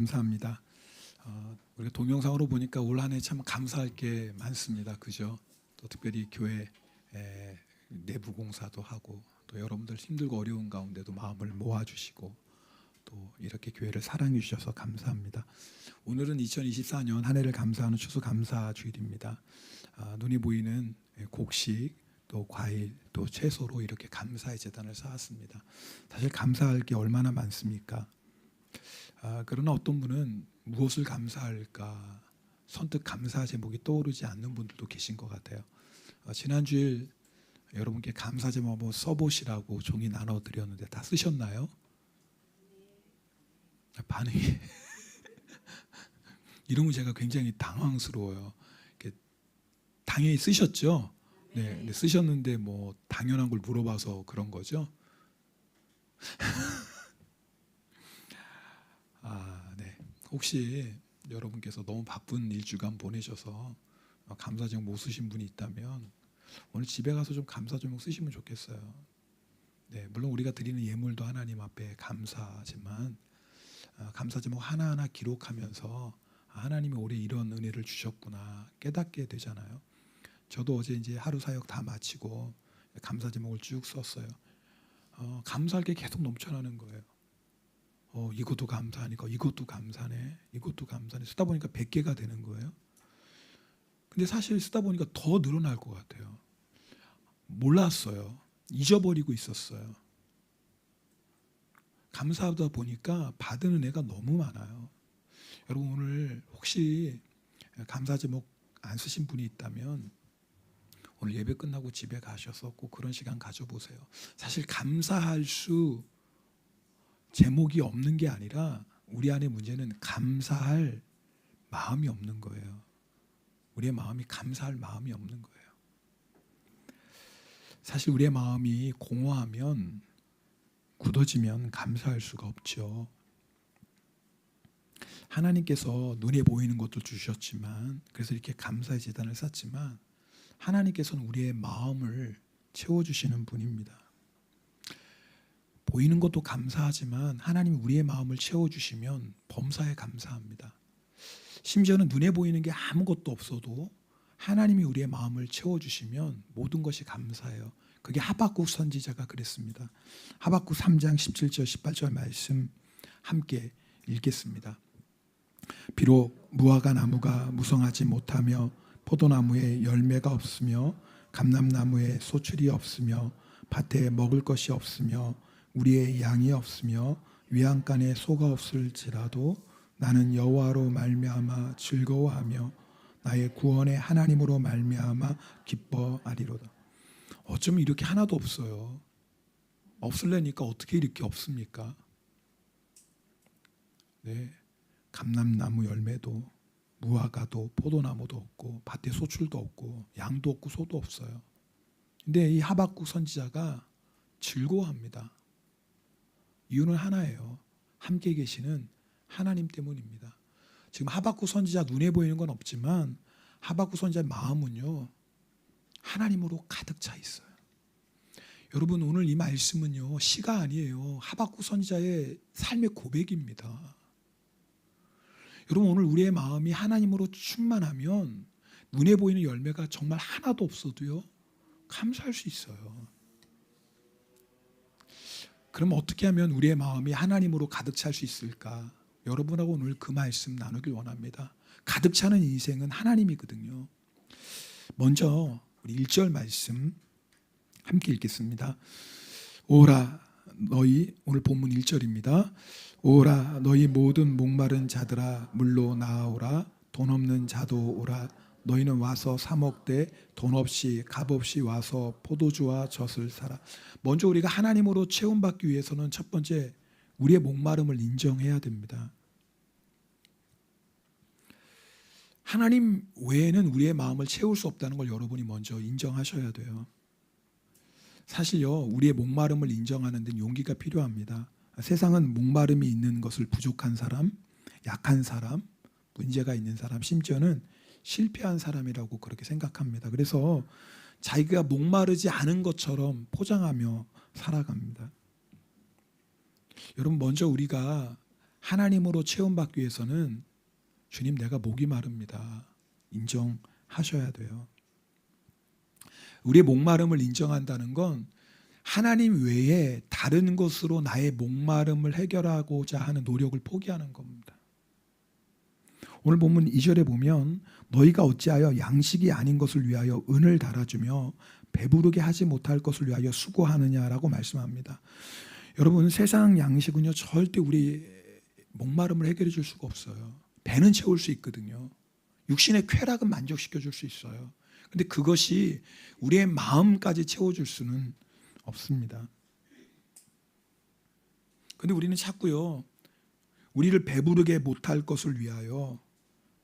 감사합니다. 우리가 동영상으로 보니까 올 한 해 참 감사할 게 많습니다. 그죠? 또 특별히 교회 내부 공사도 하고 또 여러분들 힘들고 어려운 가운데도 마음을 모아주시고 또 이렇게 교회를 사랑해 주셔서 감사합니다. 오늘은 2024년 한 해를 감사하는 추수감사 주일입니다. 눈에 보이는 곡식 또 과일 또 채소로 이렇게 감사의 제단을 쌓았습니다. 사실 감사할 게 얼마나 많습니까? 그러나 어떤 분은 무엇을 감사할까 선뜻 감사 제목이 떠오르지 않는 분들도 계신 것 같아요. 지난 주일 여러분께 감사 제목 한번 써보시라고 종이 나눠드렸는데 다 쓰셨나요? 반응이 이러면 제가 굉장히 당황스러워요. 당연히 쓰셨죠? 네, 쓰셨는데 뭐 당연한 걸 물어봐서 그런 거죠? 네. 혹시 여러분께서 너무 바쁜 일주간 보내셔서 감사 제목 못 쓰신 분이 있다면 오늘 집에 가서 좀 감사 제목 쓰시면 좋겠어요. 네, 물론 우리가 드리는 예물도 하나님 앞에 감사하지만 감사 제목 하나하나 기록하면서 하나님이 올해 이런 은혜를 주셨구나 깨닫게 되잖아요. 저도 어제 이제 하루 사역 다 마치고 감사 제목을 쭉 썼어요. 감사할 게 계속 넘쳐나는 거예요. 이것도 감사하니까 이것도 감사네, 이것도 감사네. 쓰다 보니까 100개가 되는 거예요. 근데 사실 쓰다 보니까 더 늘어날 것 같아요. 몰랐어요. 잊어버리고 있었어요. 감사하다 보니까 받은 은혜가 너무 많아요. 여러분 오늘 혹시 감사 제목 안 쓰신 분이 있다면 오늘 예배 끝나고 집에 가셔서 꼭 그런 시간 가져보세요. 사실 감사할 수 제목이 없는 게 아니라 우리 안에 문제는 감사할 마음이 없는 거예요. 우리의 마음이 감사할 마음이 없는 거예요. 사실 우리의 마음이 공허하면 굳어지면 감사할 수가 없죠. 하나님께서 눈에 보이는 것도 주셨지만 그래서 이렇게 감사의 제단을 쌓지만 하나님께서는 우리의 마음을 채워주시는 분입니다. 보이는 것도 감사하지만 하나님이 우리의 마음을 채워주시면 범사에 감사합니다. 심지어는 눈에 보이는 게 아무것도 없어도 하나님이 우리의 마음을 채워주시면 모든 것이 감사해요. 그게 하박국 선지자가 그랬습니다. 하박국 3장 17절 18절 말씀 함께 읽겠습니다. 비록 무화과 나무가 무성하지 못하며 포도나무에 열매가 없으며 감람나무에 소출이 없으며 밭에 먹을 것이 없으며 우리의 양이 없으며 외양간에 소가 없을지라도 나는 여호와로 말미암아 즐거워하며 나의 구원의 하나님으로 말미암아 기뻐하리로다. 어쩌면 이렇게 하나도 없어요. 없을래니까 어떻게 이렇게 없습니까? 네, 감람나무 열매도 무화과도 포도나무도 없고 밭에 소출도 없고 양도 없고 소도 없어요. 근데 이 하박국 선지자가 즐거워합니다. 이유는 하나예요. 함께 계시는 하나님 때문입니다. 지금 하박국 선지자 눈에 보이는 건 없지만 하박국 선지자의 마음은요 하나님으로 가득 차 있어요. 여러분 오늘 이 말씀은요 시가 아니에요. 하박국 선지자의 삶의 고백입니다. 여러분 오늘 우리의 마음이 하나님으로 충만하면 눈에 보이는 열매가 정말 하나도 없어도요 감사할 수 있어요. 그럼 어떻게 하면 우리의 마음이 하나님으로 가득 찰 수 있을까? 여러분하고 오늘 그 말씀 나누길 원합니다. 가득 차는 인생은 하나님이거든요. 먼저 우리 1절 말씀 함께 읽겠습니다. 오라 너희, 오늘 본문 1절입니다. 오라 너희 모든 목마른 자들아 물로 나아오라. 돈 없는 자도 오라. 너희는 와서 사 먹되 돈 없이 값 없이 와서 포도주와 젖을 사라. 먼저 우리가 하나님으로 채움받기 위해서는 첫 번째 우리의 목마름을 인정해야 됩니다. 하나님 외에는 우리의 마음을 채울 수 없다는 걸 여러분이 먼저 인정하셔야 돼요. 사실요 우리의 목마름을 인정하는 데는 용기가 필요합니다. 세상은 목마름이 있는 것을 부족한 사람, 약한 사람, 문제가 있는 사람, 심지어는 실패한 사람이라고 그렇게 생각합니다. 그래서 자기가 목마르지 않은 것처럼 포장하며 살아갑니다. 여러분 먼저 우리가 하나님으로 체험받기 위해서는 주님 내가 목이 마릅니다. 인정하셔야 돼요. 우리의 목마름을 인정한다는 건 하나님 외에 다른 것으로 나의 목마름을 해결하고자 하는 노력을 포기하는 겁니다. 오늘 본문 2절에 보면 너희가 어찌하여 양식이 아닌 것을 위하여 은을 달아주며 배부르게 하지 못할 것을 위하여 수고하느냐라고 말씀합니다. 여러분, 세상 양식은요 절대 우리 목마름을 해결해 줄 수가 없어요. 배는 채울 수 있거든요. 육신의 쾌락은 만족시켜 줄 수 있어요. 근데 그것이 우리의 마음까지 채워줄 수는 없습니다. 근데 우리는 자꾸요 우리를 배부르게 못할 것을 위하여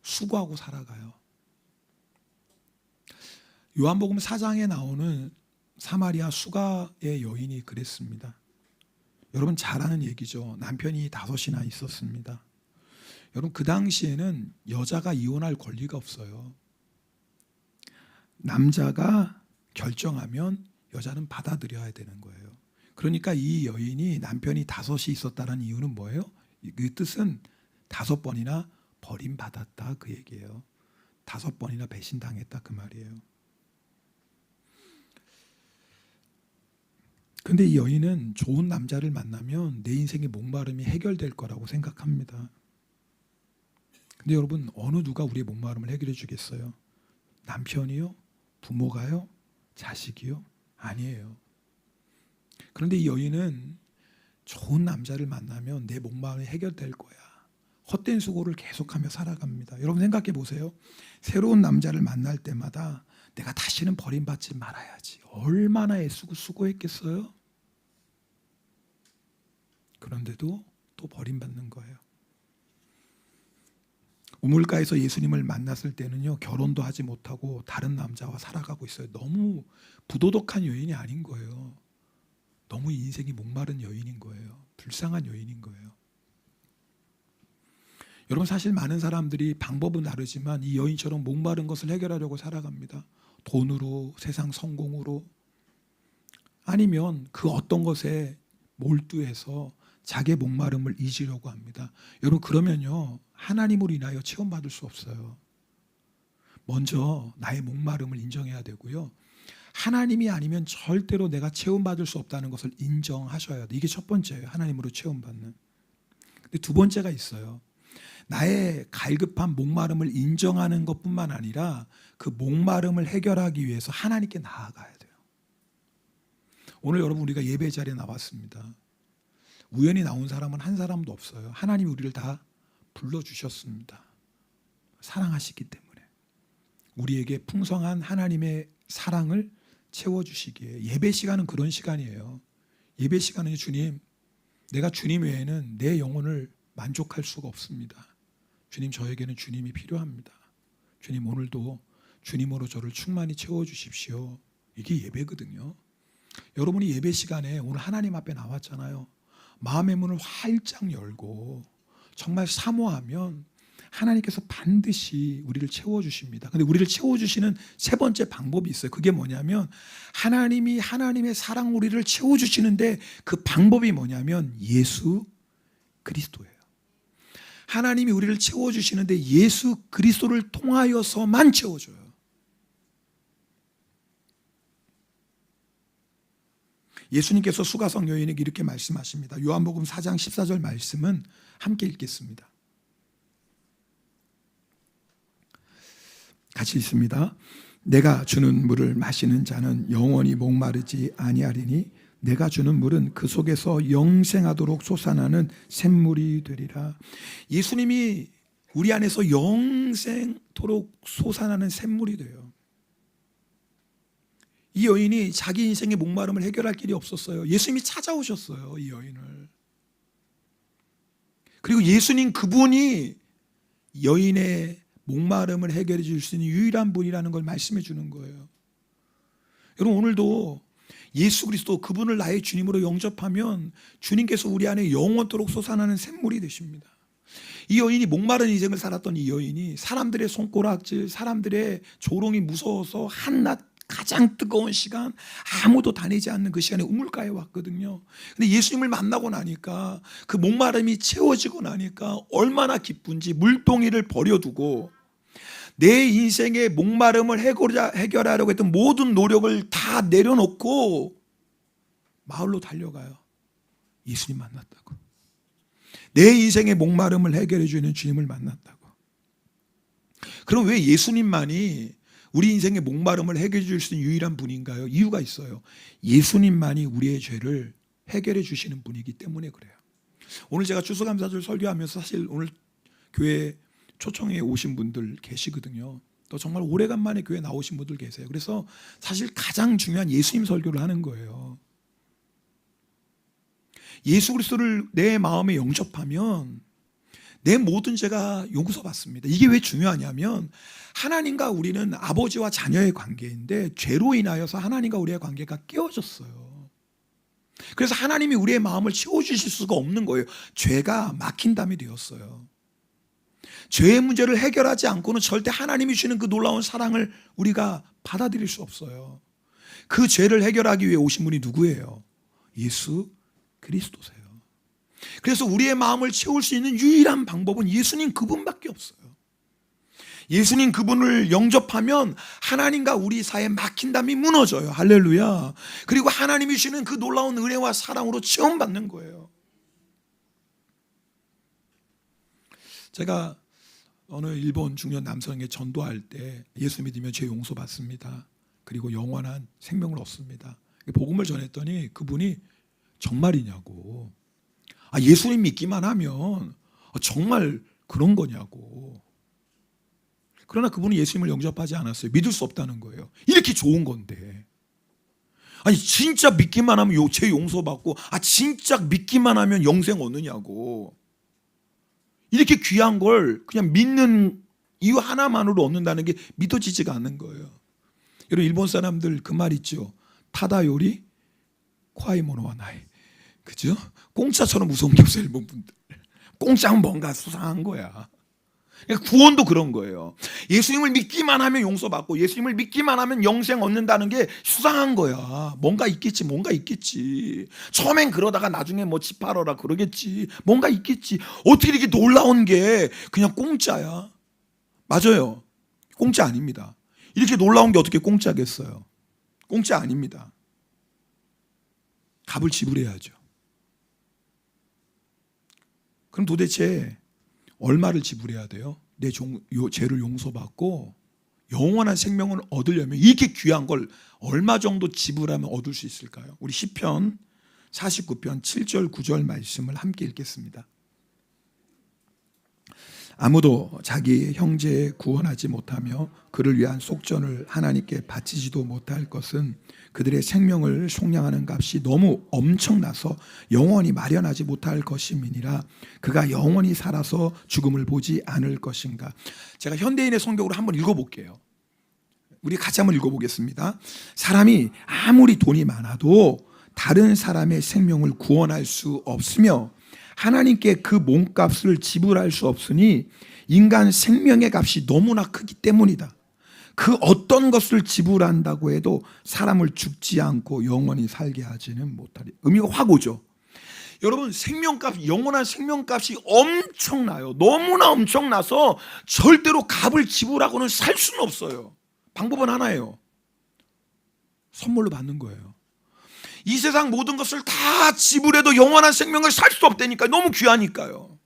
수고하고 살아가요. 요한복음 4장에 나오는 사마리아 수가의 여인이 그랬습니다. 여러분 잘 아는 얘기죠. 남편이 5이나 있었습니다. 여러분 그 당시에는 여자가 이혼할 권리가 없어요. 남자가 결정하면 여자는 받아들여야 되는 거예요. 그러니까 이 여인이 남편이 5이 있었다는 이유는 뭐예요? 그 뜻은 5번이나 버림받았다 그 얘기예요. 5번이나 배신당했다 그 말이에요. 근데 이 여인은 좋은 남자를 만나면 내 인생의 목마름이 해결될 거라고 생각합니다. 근데 여러분 어느 누가 우리의 목마름을 해결해 주겠어요? 남편이요? 부모가요? 자식이요? 아니에요. 그런데 이 여인은 좋은 남자를 만나면 내 목마름이 해결될 거야. 헛된 수고를 계속하며 살아갑니다. 여러분 생각해 보세요. 새로운 남자를 만날 때마다 내가 다시는 버림받지 말아야지. 얼마나 애쓰고 수고했겠어요? 그런데도 또 버림받는 거예요. 우물가에서 예수님을 만났을 때는요 결혼도 하지 못하고 다른 남자와 살아가고 있어요. 너무 부도덕한 여인이 아닌 거예요. 너무 인생이 목마른 여인인 거예요. 불쌍한 여인인 거예요. 여러분 사실 많은 사람들이 방법은 다르지만 이 여인처럼 목마른 것을 해결하려고 살아갑니다. 돈으로, 세상 성공으로, 아니면 그 어떤 것에 몰두해서 자기의 목마름을 잊으려고 합니다. 여러분 그러면요 하나님으로 인하여 체험받을 수 없어요. 먼저 나의 목마름을 인정해야 되고요. 하나님이 아니면 절대로 내가 체험받을 수 없다는 것을 인정하셔야 돼. 이게 첫 번째예요. 하나님으로 체험받는. 근데 두 번째가 있어요. 나의 갈급한 목마름을 인정하는 것뿐만 아니라 그 목마름을 해결하기 위해서 하나님께 나아가야 돼요. 오늘 여러분 우리가 예배 자리에 나왔습니다. 우연히 나온 사람은 한 사람도 없어요. 하나님이 우리를 다 불러주셨습니다. 사랑하시기 때문에 우리에게 풍성한 하나님의 사랑을 채워주시기에 예배 시간은 그런 시간이에요. 예배 시간은 주님, 내가 주님 외에는 내 영혼을 만족할 수가 없습니다. 주님 저에게는 주님이 필요합니다. 주님 오늘도 주님으로 저를 충만히 채워주십시오. 이게 예배거든요. 여러분이 예배 시간에 오늘 하나님 앞에 나왔잖아요. 마음의 문을 활짝 열고 정말 사모하면 하나님께서 반드시 우리를 채워주십니다. 근데 우리를 채워주시는 세 번째 방법이 있어요. 그게 뭐냐면 하나님이 하나님의 사랑 우리를 채워주시는데 그 방법이 뭐냐면 예수 그리스도예요. 하나님이 우리를 채워주시는데 예수 그리스도를 통하여서만 채워줘요. 예수님께서 수가성 여인에게 이렇게 말씀하십니다. 요한복음 4장 14절 말씀은 함께 읽겠습니다. 같이 읽습니다. 내가 주는 물을 마시는 자는 영원히 목마르지 아니하리니 내가 주는 물은 그 속에서 영생하도록 솟아나는 샘물이 되리라. 예수님이 우리 안에서 영생토록 솟아나는 샘물이 돼요. 이 여인이 자기 인생의 목마름을 해결할 길이 없었어요. 예수님이 찾아오셨어요, 이 여인을. 그리고 예수님 그분이 여인의 목마름을 해결해 줄 수 있는 유일한 분이라는 걸 말씀해 주는 거예요. 여러분 오늘도 예수 그리스도 그분을 나의 주님으로 영접하면 주님께서 우리 안에 영원토록 솟아나는 샘물이 되십니다. 이 여인이 목마른 인생을 살았던 이 여인이 사람들의 손가락질, 사람들의 조롱이 무서워서 한낱 가장 뜨거운 시간, 아무도 다니지 않는 그 시간에 우물가에 왔거든요. 근데 예수님을 만나고 나니까 그 목마름이 채워지고 나니까 얼마나 기쁜지 물동이를 버려두고 내 인생의 목마름을 해결하려고 했던 모든 노력을 다 내려놓고 마을로 달려가요. 예수님 만났다고. 내 인생의 목마름을 해결해 주는 주님을 만났다고. 그럼 왜 예수님만이 우리 인생의 목마름을 해결해 줄 수 있는 유일한 분인가요? 이유가 있어요. 예수님만이 우리의 죄를 해결해 주시는 분이기 때문에 그래요. 오늘 제가 추수감사절 설교하면서 사실 오늘 교회 초청에 오신 분들 계시거든요. 또 정말 오래간만에 교회 나오신 분들 계세요. 그래서 사실 가장 중요한 예수님 설교를 하는 거예요. 예수 그리스도를 내 마음에 영접하면 내 모든 죄가 용서받습니다. 이게 왜 중요하냐면 하나님과 우리는 아버지와 자녀의 관계인데 죄로 인하여서 하나님과 우리의 관계가 깨어졌어요. 그래서 하나님이 우리의 마음을 채워주실 수가 없는 거예요. 죄가 막힌 담이 되었어요. 죄의 문제를 해결하지 않고는 절대 하나님이 주시는 그 놀라운 사랑을 우리가 받아들일 수 없어요. 그 죄를 해결하기 위해 오신 분이 누구예요? 예수 그리스도세요. 그래서 우리의 마음을 채울 수 있는 유일한 방법은 예수님 그분밖에 없어요. 예수님 그분을 영접하면 하나님과 우리 사이에 막힌 담이 무너져요. 할렐루야. 그리고 하나님이 주시는 그 놀라운 은혜와 사랑으로 체험받는 거예요. 제가 어느 일본 중년 남성에게 전도할 때 예수 믿으면 죄 용서받습니다. 그리고 영원한 생명을 얻습니다. 복음을 전했더니 그분이 정말이냐고. 예수님 믿기만 하면 정말 그런 거냐고. 그러나 그분은 예수님을 영접하지 않았어요. 믿을 수 없다는 거예요. 이렇게 좋은 건데. 진짜 믿기만 하면 죄 용서받고 진짜 믿기만 하면 영생 얻느냐고. 이렇게 귀한 걸 그냥 믿는 이유 하나만으로 얻는다는 게 믿어지지가 않는 거예요. 여러분 일본 사람들 그 말 있죠. 타다요리 콰이모노와 나이. 그죠? 공짜처럼 무서운 게 없어요. 일본 분들. 공짜는 뭔가 수상한 거야. 구원도 그런 거예요. 예수님을 믿기만 하면 용서받고 예수님을 믿기만 하면 영생 얻는다는 게 수상한 거야. 뭔가 있겠지. 처음엔 그러다가 나중에 집 팔아라 그러겠지. 뭔가 있겠지. 어떻게 이렇게 놀라운 게 그냥 공짜야. 맞아요. 공짜 아닙니다. 이렇게 놀라운 게 어떻게 공짜겠어요. 공짜 아닙니다. 값을 지불해야죠. 그럼 도대체 얼마를 지불해야 돼요? 내 죄를 용서받고 영원한 생명을 얻으려면 이렇게 귀한 걸 얼마 정도 지불하면 얻을 수 있을까요? 우리 시편 49편 7절 9절 말씀을 함께 읽겠습니다. 아무도 자기 형제에 구원하지 못하며 그를 위한 속전을 하나님께 바치지도 못할 것은 그들의 생명을 속량하는 값이 너무 엄청나서 영원히 마련하지 못할 것임이니라. 그가 영원히 살아서 죽음을 보지 않을 것인가. 제가 현대인의 성경으로 한번 읽어볼게요. 우리 같이 한번 읽어보겠습니다. 사람이 아무리 돈이 많아도 다른 사람의 생명을 구원할 수 없으며 하나님께 그 몸값을 지불할 수 없으니 인간 생명의 값이 너무나 크기 때문이다. 그 어떤 것을 지불한다고 해도 사람을 죽지 않고 영원히 살게 하지는 못하리. 의미가 확 오죠. 여러분 생명값, 영원한 생명값이 엄청나요. 너무나 엄청나서 절대로 값을 지불하고는 살 수는 없어요. 방법은 하나예요. 선물로 받는 거예요. 이 세상 모든 것을 다 지불해도 영원한 생명을 살 수 없다니까. 너무 귀하니까요.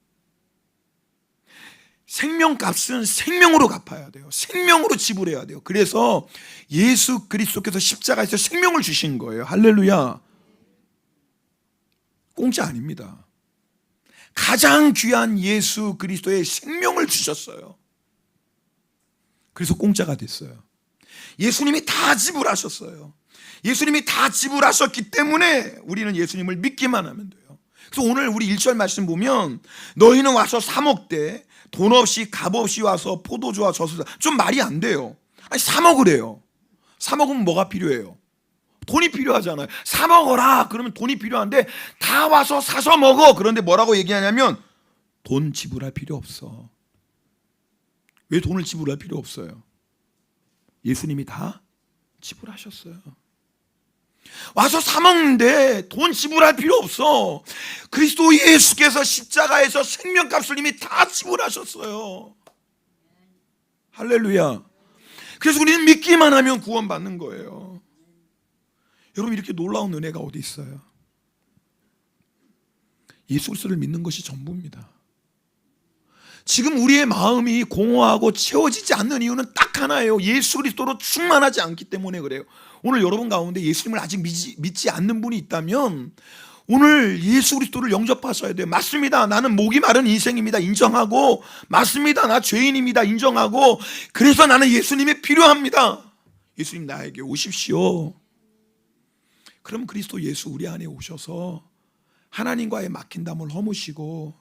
생명값은 생명으로 갚아야 돼요. 생명으로 지불해야 돼요. 그래서 예수 그리스도께서 십자가에서 생명을 주신 거예요. 할렐루야. 공짜 아닙니다. 가장 귀한 예수 그리스도의 생명을 주셨어요. 그래서 공짜가 됐어요. 예수님이 다 지불하셨어요. 예수님이 다 지불하셨기 때문에 우리는 예수님을 믿기만 하면 돼요. 그래서 오늘 우리 1절 말씀 보면 너희는 와서 사 먹되 돈 없이 값 없이 와서 포도주와 젖을 좀 말이 안 돼요. 사 먹으래요. 사 먹으면 뭐가 필요해요? 돈이 필요하잖아요. 사 먹어라 그러면 돈이 필요한데 다 와서 사서 먹어. 그런데 뭐라고 얘기하냐면 돈 지불할 필요 없어. 왜 돈을 지불할 필요 없어요? 예수님이 다 지불하셨어요. 와서 사 먹는데 돈 지불할 필요 없어. 그리스도 예수께서 십자가에서 생명값을 이미 다 지불하셨어요. 할렐루야. 그래서 우리는 믿기만 하면 구원받는 거예요. 여러분, 이렇게 놀라운 은혜가 어디 있어요? 예수 그리스도를 믿는 것이 전부입니다. 지금 우리의 마음이 공허하고 채워지지 않는 이유는 딱 하나예요. 예수 그리스도로 충만하지 않기 때문에 그래요. 오늘 여러분 가운데 예수님을 아직 믿지 않는 분이 있다면 오늘 예수 그리스도를 영접하셔야 돼요. 맞습니다. 나는 목이 마른 인생입니다. 인정하고, 맞습니다. 나 죄인입니다. 인정하고, 그래서 나는 예수님이 필요합니다. 예수님 나에게 오십시오. 그럼 그리스도 예수 우리 안에 오셔서 하나님과의 막힌담을 허무시고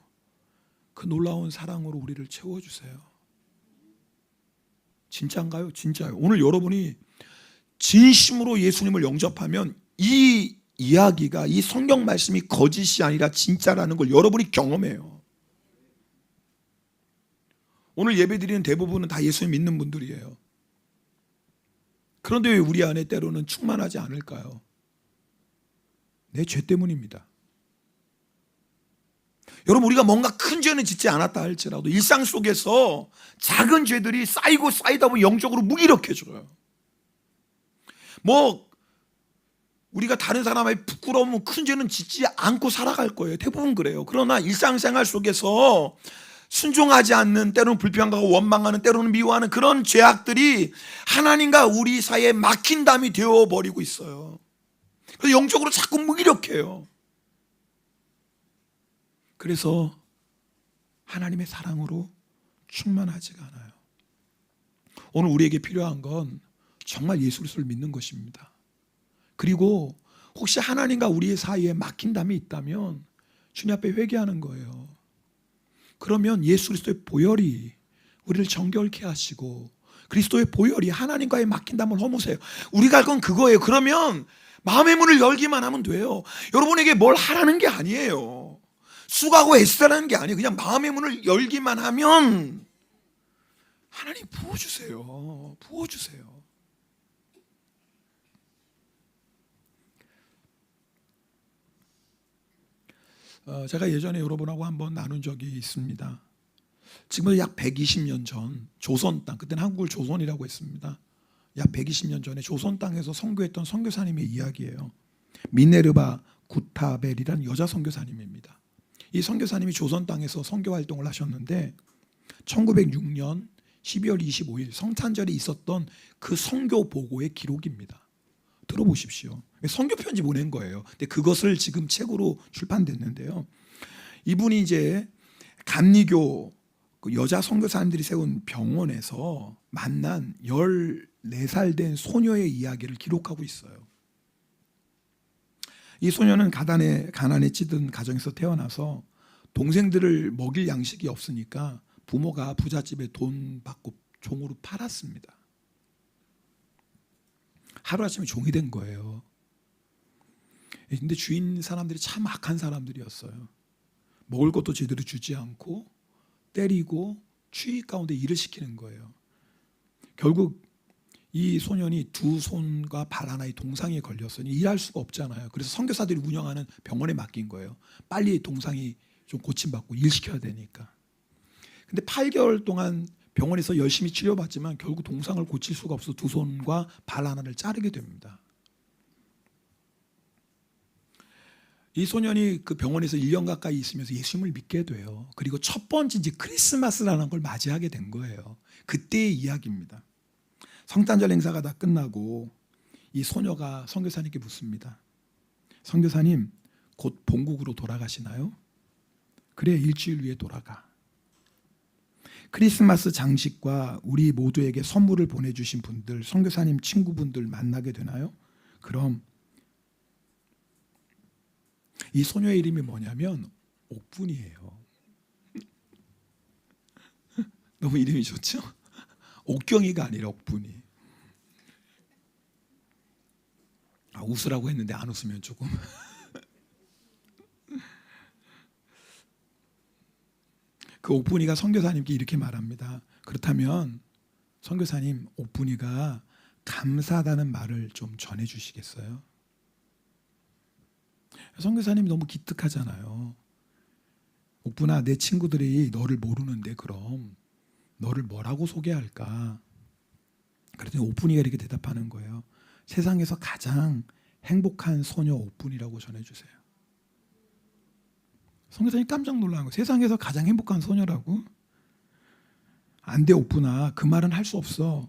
그 놀라운 사랑으로 우리를 채워주세요. 진짜인가요? 진짜요. 오늘 여러분이 진심으로 예수님을 영접하면 이 이야기가, 이 성경 말씀이 거짓이 아니라 진짜라는 걸 여러분이 경험해요. 오늘 예배드리는 대부분은 다 예수님 믿는 분들이에요. 그런데 왜 우리 안에 때로는 충만하지 않을까요? 내 죄 때문입니다. 여러분, 우리가 뭔가 큰 죄는 짓지 않았다 할지라도 일상 속에서 작은 죄들이 쌓이고 쌓이다 보면 영적으로 무기력해져요. 우리가 다른 사람의 부끄러우면 큰 죄는 짓지 않고 살아갈 거예요. 대부분 그래요. 그러나 일상생활 속에서 순종하지 않는, 때로는 불평하고 원망하는, 때로는 미워하는 그런 죄악들이 하나님과 우리 사이에 막힌 담이 되어버리고 있어요. 그래서 영적으로 자꾸 무기력해요. 그래서 하나님의 사랑으로 충만하지가 않아요. 오늘 우리에게 필요한 건 정말 예수 그리스도를 믿는 것입니다. 그리고 혹시 하나님과 우리의 사이에 막힌 담이 있다면 주님 앞에 회개하는 거예요. 그러면 예수 그리스도의 보혈이 우리를 정결케 하시고, 그리스도의 보혈이 하나님과의 막힌 담을 허무세요. 우리가 할 건 그거예요. 그러면 마음의 문을 열기만 하면 돼요. 여러분에게 뭘 하라는 게 아니에요. 수고하고 애쓰라는 게 아니에요. 그냥 마음의 문을 열기만 하면 하나님 부어주세요. 부어주세요. 제가 예전에 여러분하고 한번 나눈 적이 있습니다. 지금 약 120년 전 조선 땅, 그때는 한국을 조선이라고 했습니다. 약 120년 전에 조선 땅에서 선교했던 선교사님의 이야기예요. 미네르바 구타벨이라는 여자 선교사님입니다. 이 선교사님이 조선 땅에서 선교 활동을 하셨는데 1906년 12월 25일 성탄절에 있었던 그 선교 보고의 기록입니다. 들어보십시오. 선교 편지 보낸 거예요. 근데 그것을 지금 책으로 출판됐는데요. 이분이 이제 감리교 그 여자 선교사님들이 세운 병원에서 만난 14살 된 소녀의 이야기를 기록하고 있어요. 이 소녀는 가난에 찌든 가정에서 태어나서 동생들을 먹일 양식이 없으니까 부모가 부잣집에 돈 받고 종으로 팔았습니다. 하루아침에 종이 된 거예요. 근데 주인 사람들이 참 악한 사람들이었어요. 먹을 것도 제대로 주지 않고 때리고 추위 가운데 일을 시키는 거예요. 결국 이 소년이 두 손과 발 하나에 동상에 걸렸으니 일할 수가 없잖아요. 그래서 선교사들이 운영하는 병원에 맡긴 거예요. 빨리 동상이 좀 고침받고 일 시켜야 되니까. 근데 8개월 동안 병원에서 열심히 치료받지만 결국 동상을 고칠 수가 없어 두 손과 발 하나를 자르게 됩니다. 이 소년이 그 병원에서 1년 가까이 있으면서 예수님을 믿게 돼요. 그리고 첫 번째 이제 크리스마스라는 걸 맞이하게 된 거예요. 그때의 이야기입니다. 성탄절 행사가 다 끝나고 이 소녀가 선교사님께 묻습니다. 선교사님, 곧 본국으로 돌아가시나요? 그래, 일주일 후에 돌아가. 크리스마스 장식과 우리 모두에게 선물을 보내주신 분들, 선교사님 친구분들 만나게 되나요? 그럼 이 소녀의 이름이 뭐냐면 옥분이에요. 너무 이름이 좋죠? 옥경이가 아니라 옥분이. 웃으라고 했는데 안 웃으면 조금. 그 옥분이가 선교사님께 이렇게 말합니다. 그렇다면 선교사님, 옥분이가 감사하다는 말을 좀 전해 주시겠어요? 선교사님이 너무 기특하잖아요. 옥분아, 내 친구들이 너를 모르는데 그럼 너를 뭐라고 소개할까? 그랬더니 옥분이가 이렇게 대답하는 거예요. 세상에서 가장 행복한 소녀 옥분이라고 전해주세요. 선교사님 깜짝 놀란 거예요. 세상에서 가장 행복한 소녀라고? 안 돼, 옥분아. 그 말은 할 수 없어.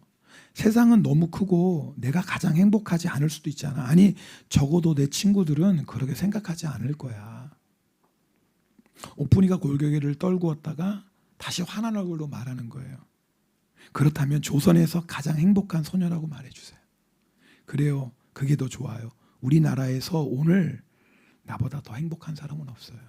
세상은 너무 크고 내가 가장 행복하지 않을 수도 있잖아. 아니, 적어도 내 친구들은 그렇게 생각하지 않을 거야. 옥분이가 골격이를 떨구었다가 다시 환한 얼굴로 말하는 거예요. 그렇다면 조선에서 가장 행복한 소녀라고 말해주세요. 그래요. 그게 더 좋아요. 우리나라에서 오늘 나보다 더 행복한 사람은 없어요.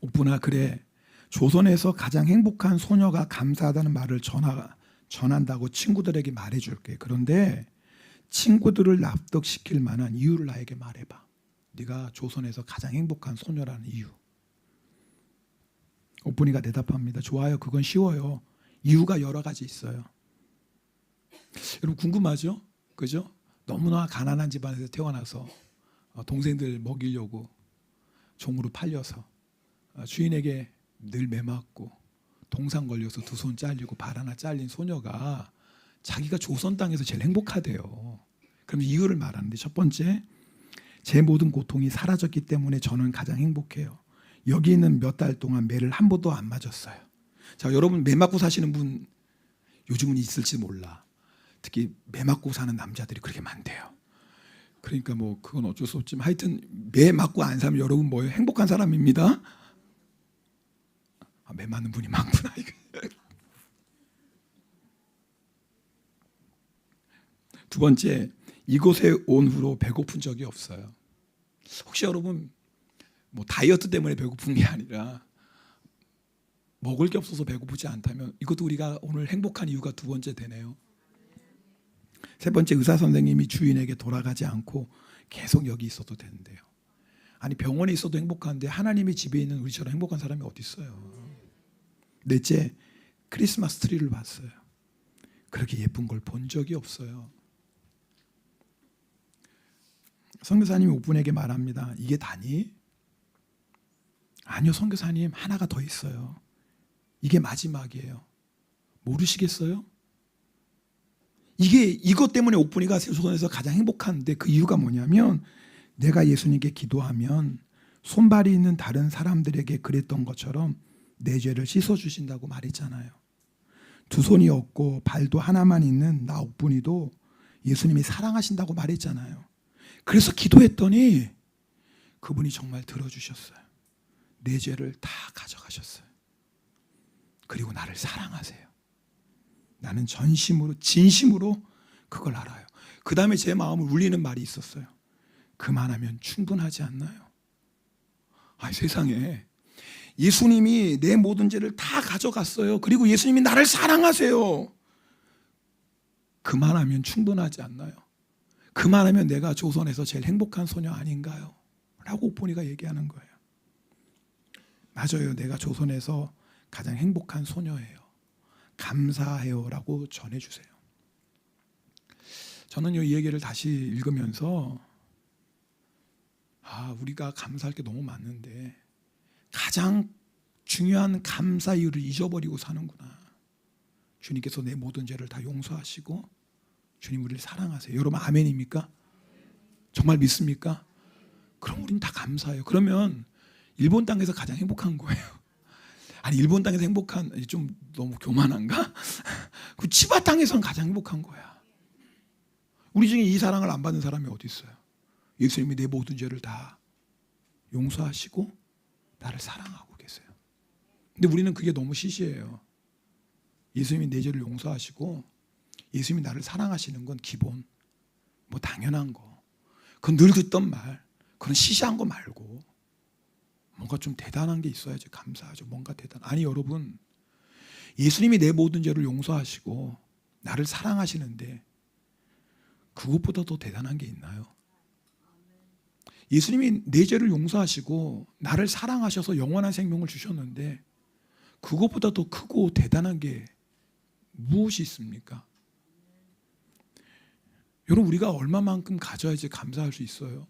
옥분아, 그래. 조선에서 가장 행복한 소녀가 감사하다는 말을 전한다고 친구들에게 말해줄게. 그런데 친구들을 납득시킬 만한 이유를 나에게 말해봐. 네가 조선에서 가장 행복한 소녀라는 이유. 옥분이가 대답합니다. 좋아요. 그건 쉬워요. 이유가 여러 가지 있어요. 여러분 궁금하죠? 그죠? 너무나 가난한 집안에서 태어나서 동생들 먹이려고 종으로 팔려서 주인에게 늘 매맞고 동상 걸려서 두 손 잘리고 발 하나 잘린 소녀가 자기가 조선 땅에서 제일 행복하대요. 그럼 이유를 말하는데, 첫 번째, 제 모든 고통이 사라졌기 때문에 저는 가장 행복해요. 여기 있는 몇 달 동안 매를 한 번도 안 맞았어요. 자, 여러분 매 맞고 사시는 분 요즘은 있을지 몰라. 특히 매 맞고 사는 남자들이 그렇게 많대요. 그러니까 뭐 그건 어쩔 수 없지만 하여튼 매 맞고 안 사면 여러분 뭐예요? 행복한 사람입니다. 매 맞는 분이 많구나. 두 번째, 이곳에 온 후로 배고픈 적이 없어요. 혹시 여러분 뭐 다이어트 때문에 배고픈 게 아니라 먹을 게 없어서 배고프지 않다면 이것도 우리가 오늘 행복한 이유가 두 번째 되네요. 세 번째, 의사 선생님이 주인에게 돌아가지 않고 계속 여기 있어도 되는데요. 아니, 병원에 있어도 행복한데 하나님의 집에 있는 우리처럼 행복한 사람이 어디 있어요? 넷째, 크리스마스 트리를 봤어요. 그렇게 예쁜 걸 본 적이 없어요. 선교사님이 옥분에게 말합니다. 이게 다니? 아니요, 선교사님, 하나가 더 있어요. 이게 마지막이에요. 모르시겠어요? 이것 때문에 옥분이가 조선에서 가장 행복한데, 그 이유가 뭐냐면 내가 예수님께 기도하면 손발이 있는 다른 사람들에게 그랬던 것처럼 내 죄를 씻어주신다고 말했잖아요. 두 손이 없고 발도 하나만 있는 나 옥분이도 예수님이 사랑하신다고 말했잖아요. 그래서 기도했더니 그분이 정말 들어주셨어요. 내 죄를 다 가져가셨어요. 그리고 나를 사랑하세요. 나는 전심으로 진심으로 그걸 알아요. 그 다음에 제 마음을 울리는 말이 있었어요. 그만하면 충분하지 않나요? 세상에 예수님이 내 모든 죄를 다 가져갔어요. 그리고 예수님이 나를 사랑하세요. 그만하면 충분하지 않나요? 그만하면 내가 조선에서 제일 행복한 소녀 아닌가요? 라고 옥분이가 얘기하는 거예요. 맞아요. 내가 조선에서 가장 행복한 소녀예요. 감사해요 라고 전해주세요. 저는 이 얘기를 다시 읽으면서 우리가 감사할 게 너무 많은데 가장 중요한 감사 이유를 잊어버리고 사는구나. 주님께서 내 모든 죄를 다 용서하시고 주님 우리를 사랑하세요. 여러분 아멘입니까? 정말 믿습니까? 그럼 우리는 다 감사해요. 그러면 일본 땅에서 가장 행복한 거예요. 아니, 일본 땅에서 행복한, 좀 너무 교만한가? 그 치바 땅에서는 가장 행복한 거야. 우리 중에 이 사랑을 안 받는 사람이 어디 있어요? 예수님이 내 모든 죄를 다 용서하시고 나를 사랑하고 계세요. 근데 우리는 그게 너무 시시해요. 예수님이 내 죄를 용서하시고 예수님이 나를 사랑하시는 건 기본, 뭐 당연한 거, 그건 늘 듣던 말, 그런 시시한 거 말고 뭔가 좀 대단한 게 있어야지 감사하죠. 뭔가 아니, 여러분, 예수님이 내 모든 죄를 용서하시고 나를 사랑하시는데 그것보다 더 대단한 게 있나요? 예수님이 내 죄를 용서하시고 나를 사랑하셔서 영원한 생명을 주셨는데 그것보다 더 크고 대단한 게 무엇이 있습니까? 여러분, 우리가 얼마만큼 가져야지 감사할 수 있어요?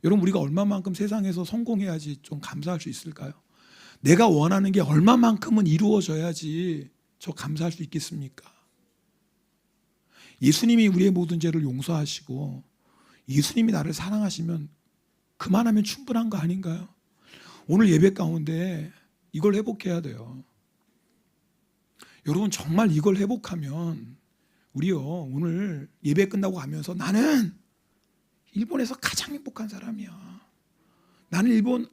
여러분, 우리가 얼마만큼 세상에서 성공해야지 좀 감사할 수 있을까요? 내가 원하는 게 얼마만큼은 이루어져야지 저 감사할 수 있겠습니까? 예수님이 우리의 모든 죄를 용서하시고 예수님이 나를 사랑하시면 그만하면 충분한 거 아닌가요? 오늘 예배 가운데 이걸 회복해야 돼요. 여러분, 정말 이걸 회복하면 우리요, 오늘 예배 끝나고 가면서 나는 일본에서 가장 행복한 사람이야. 나는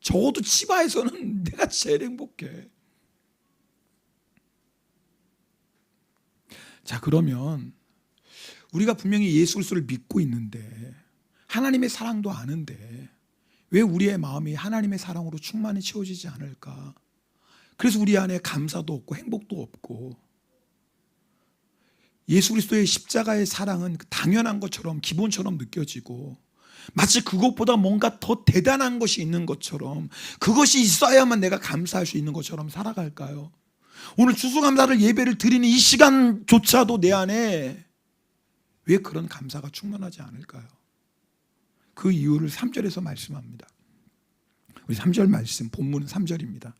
적어도 치바에서는 내가 제일 행복해. 자, 그러면 우리가 분명히 예수 그리스도를 믿고 있는데 하나님의 사랑도 아는데 왜 우리의 마음이 하나님의 사랑으로 충만히 채워지지 않을까? 그래서 우리 안에 감사도 없고 행복도 없고, 예수 그리스도의 십자가의 사랑은 당연한 것처럼 기본처럼 느껴지고 마치 그것보다 뭔가 더 대단한 것이 있는 것처럼, 그것이 있어야만 내가 감사할 수 있는 것처럼 살아갈까요? 오늘 추수감사를 예배를 드리는 이 시간조차도 내 안에 왜 그런 감사가 충만하지 않을까요? 그 이유를 3절에서 말씀합니다. 우리 3절 말씀, 본문은 3절입니다.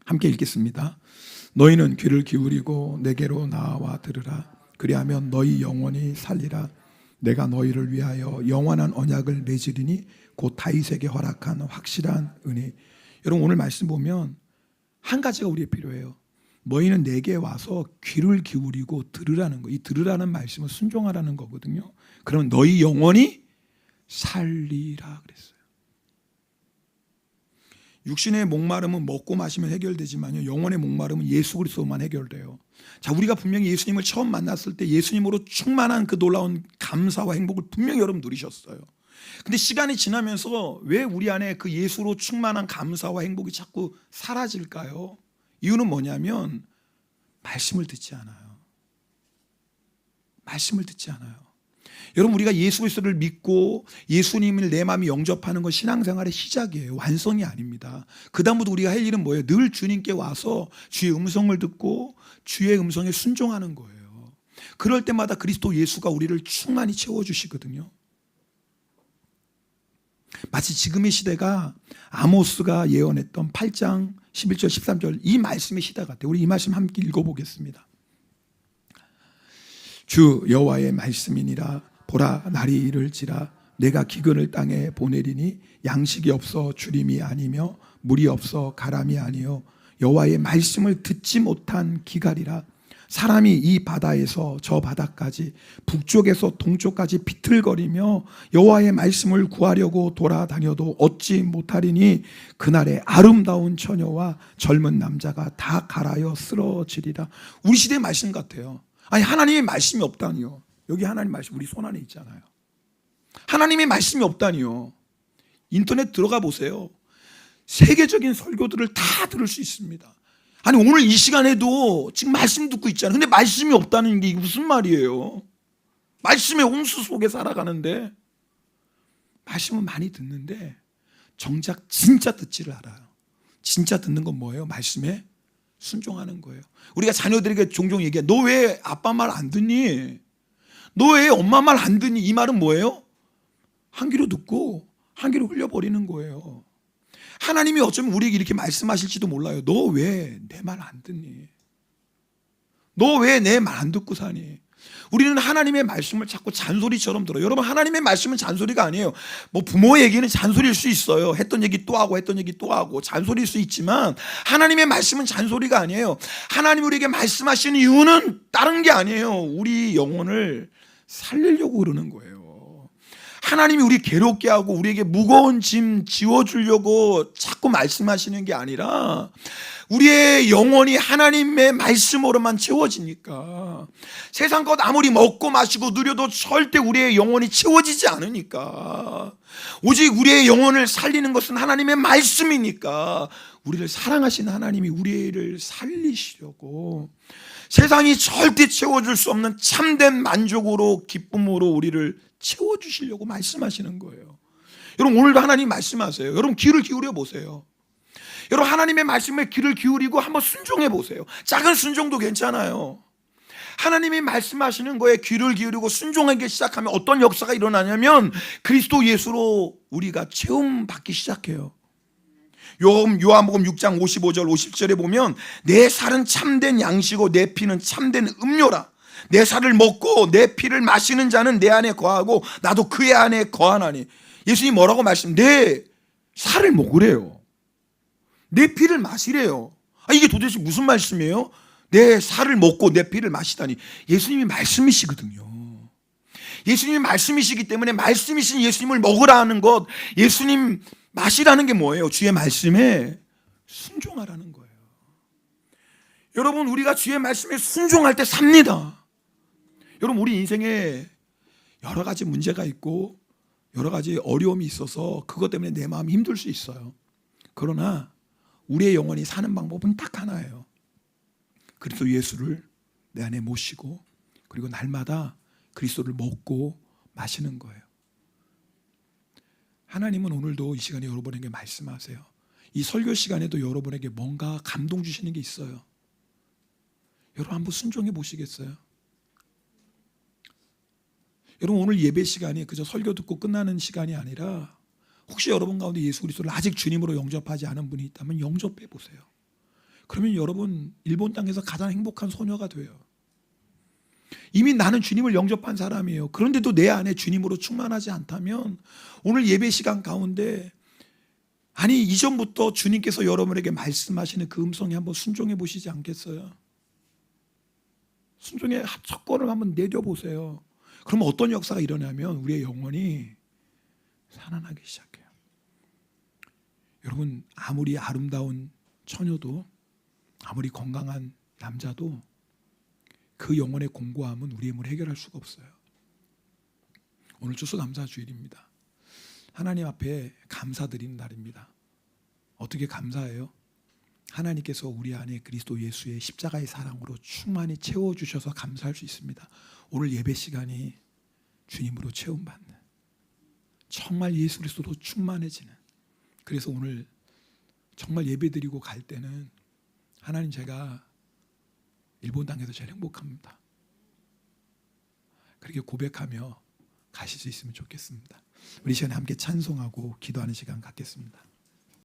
함께 읽겠습니다. 너희는 귀를 기울이고 내게로 나와 들으라. 그리하면 너희 영혼이 살리라. 내가 너희를 위하여 영원한 언약을 맺으리니 곧 다윗에게 허락한 확실한 은혜. 여러분, 오늘 말씀 보면 한 가지가 우리에 필요해요. 너희는 내게 와서 귀를 기울이고 들으라는 거. 이 들으라는 말씀은 순종하라는 거거든요. 그러면 너희 영혼이 살리라 그랬어요. 육신의 목마름은 먹고 마시면 해결되지만요, 영혼의 목마름은 예수 그리스도만 해결돼요. 자, 우리가 분명히 예수님을 처음 만났을 때 예수님으로 충만한 그 놀라운 감사와 행복을 분명히 여러분 누리셨어요. 근데 시간이 지나면서 왜 우리 안에 그 예수로 충만한 감사와 행복이 자꾸 사라질까요? 이유는 뭐냐면 말씀을 듣지 않아요. 말씀을 듣지 않아요. 여러분, 우리가 예수 그리스도를 믿고 예수님을 내 마음이 영접하는 건 신앙생활의 시작이에요. 완성이 아닙니다. 그 다음부터 우리가 할 일은 뭐예요? 늘 주님께 와서 주의 음성을 듣고 주의 음성에 순종하는 거예요. 그럴 때마다 그리스도 예수가 우리를 충만히 채워주시거든요. 마치 지금의 시대가 아모스가 예언했던 8장 11절 13절 이 말씀의 시대 같아요. 우리 이 말씀 함께 읽어보겠습니다. 주 여호와의 말씀이니라. 보라, 날이 이를지라. 내가 기근을 땅에 보내리니 양식이 없어 주림이 아니며 물이 없어 가람이 아니요 여호와의 말씀을 듣지 못한 기갈이라. 사람이 이 바다에서 저 바다까지 북쪽에서 동쪽까지 비틀거리며 여호와의 말씀을 구하려고 돌아다녀도 얻지 못하리니 그날에 아름다운 처녀와 젊은 남자가 다 갈아여 쓰러지리라. 우리 시대의 말씀 같아요. 아니, 하나님의 말씀이 없다니요. 여기 하나님 말씀 우리 손 안에 있잖아요. 하나님의 말씀이 없다니요. 인터넷 들어가 보세요. 세계적인 설교들을 다 들을 수 있습니다. 아니, 오늘 이 시간에도 지금 말씀 듣고 있잖아요. 근데 말씀이 없다는 게 무슨 말이에요? 말씀의 홍수 속에 살아가는데, 말씀은 많이 듣는데 정작 진짜 듣지를 않아요. 진짜 듣는 건 뭐예요? 말씀에 순종하는 거예요. 우리가 자녀들에게 종종 얘기해. 너 왜 아빠 말 안 듣니? 너 왜 엄마 말 안 듣니? 이 말은 뭐예요? 한 귀로 듣고 한 귀로 흘려버리는 거예요. 하나님이 어쩌면 우리에게 이렇게 말씀하실지도 몰라요. 너 왜 내 말 안 듣니? 너 왜 내 말 안 듣고 사니? 우리는 하나님의 말씀을 자꾸 잔소리처럼 들어요. 여러분, 하나님의 말씀은 잔소리가 아니에요. 뭐 부모의 얘기는 잔소리일 수 있어요. 했던 얘기 또 하고 했던 얘기 또 하고 잔소리일 수 있지만 하나님의 말씀은 잔소리가 아니에요. 하나님 우리에게 말씀하시는 이유는 다른 게 아니에요. 우리 영혼을 살리려고 그러는 거예요. 하나님이 우리 괴롭게 하고 우리에게 무거운 짐 지워주려고 자꾸 말씀하시는 게 아니라 우리의 영혼이 하나님의 말씀으로만 채워지니까, 세상 것 아무리 먹고 마시고 누려도 절대 우리의 영혼이 채워지지 않으니까, 오직 우리의 영혼을 살리는 것은 하나님의 말씀이니까 우리를 사랑하시는 하나님이 우리를 살리시려고 세상이 절대 채워줄 수 없는 참된 만족으로 기쁨으로 우리를 채워주시려고 말씀하시는 거예요. 여러분, 오늘도 하나님 말씀하세요. 여러분, 귀를 기울여 보세요. 여러분, 하나님의 말씀에 귀를 기울이고 한번 순종해 보세요. 작은 순종도 괜찮아요. 하나님이 말씀하시는 거에 귀를 기울이고 순종하기 시작하면 어떤 역사가 일어나냐면 그리스도 예수로 우리가 체험받기 시작해요. 요한복음 6장 55절 50절에 보면 내 살은 참된 양식이고 내 피는 참된 음료라. 내 살을 먹고 내 피를 마시는 자는 내 안에 거하고 나도 그의 안에 거하나니. 예수님이 뭐라고 내 살을 먹으래요. 내 피를 마시래요. 이게 도대체 무슨 말씀이에요? 내 살을 먹고 내 피를 마시다니. 예수님이 말씀이시거든요. 예수님이 말씀이시기 때문에 말씀이신 예수님을 먹으라 하는 것, 예수님 마시라는 게 뭐예요? 주의 말씀에 순종하라는 거예요. 여러분, 우리가 주의 말씀에 순종할 때 삽니다. 여러분, 우리 인생에 여러 가지 문제가 있고 여러 가지 어려움이 있어서 그것 때문에 내 마음이 힘들 수 있어요. 그러나 우리의 영혼이 사는 방법은 딱 하나예요. 그리스도 예수를 내 안에 모시고 그리고 날마다 그리스도를 먹고 마시는 거예요. 하나님은 오늘도 이 시간에 여러분에게 말씀하세요. 이 설교 시간에도 여러분에게 뭔가 감동 주시는 게 있어요. 여러분, 한번 순종해 보시겠어요? 여러분, 오늘 예배 시간이 그저 설교 듣고 끝나는 시간이 아니라 혹시 여러분 가운데 예수 그리스도를 아직 주님으로 영접하지 않은 분이 있다면 영접해 보세요. 그러면 여러분 일본 땅에서 가장 행복한 소녀가 돼요. 이미 나는 주님을 영접한 사람이에요. 그런데도 내 안에 주님으로 충만하지 않다면 오늘 예배 시간 가운데 이전부터 주님께서 여러분에게 말씀하시는 그 음성에 한번 순종해 보시지 않겠어요? 순종의 첫 걸음 한번 내뎌보세요. 그러면 어떤 역사가 일어나면 우리의 영혼이 살아나기 시작해요. 여러분, 아무리 아름다운 처녀도 아무리 건강한 남자도 그 영혼의 공고함은 우리의 힘으로 해결할 수가 없어요. 오늘 추수감사 주일입니다. 하나님 앞에 감사드리는 날입니다. 어떻게 감사해요? 하나님께서 우리 안에 그리스도 예수의 십자가의 사랑으로 충만히 채워주셔서 감사할 수 있습니다. 오늘 예배 시간이 주님으로 체험받는, 정말 예수 그리스도로 충만해지는, 그래서 오늘 정말 예배드리고 갈 때는 하나님, 제가 일본 땅에서 제일 행복합니다. 그렇게 고백하며 가실 수 있으면 좋겠습니다. 우리 시간에 함께 찬송하고 기도하는 시간 갖겠습니다.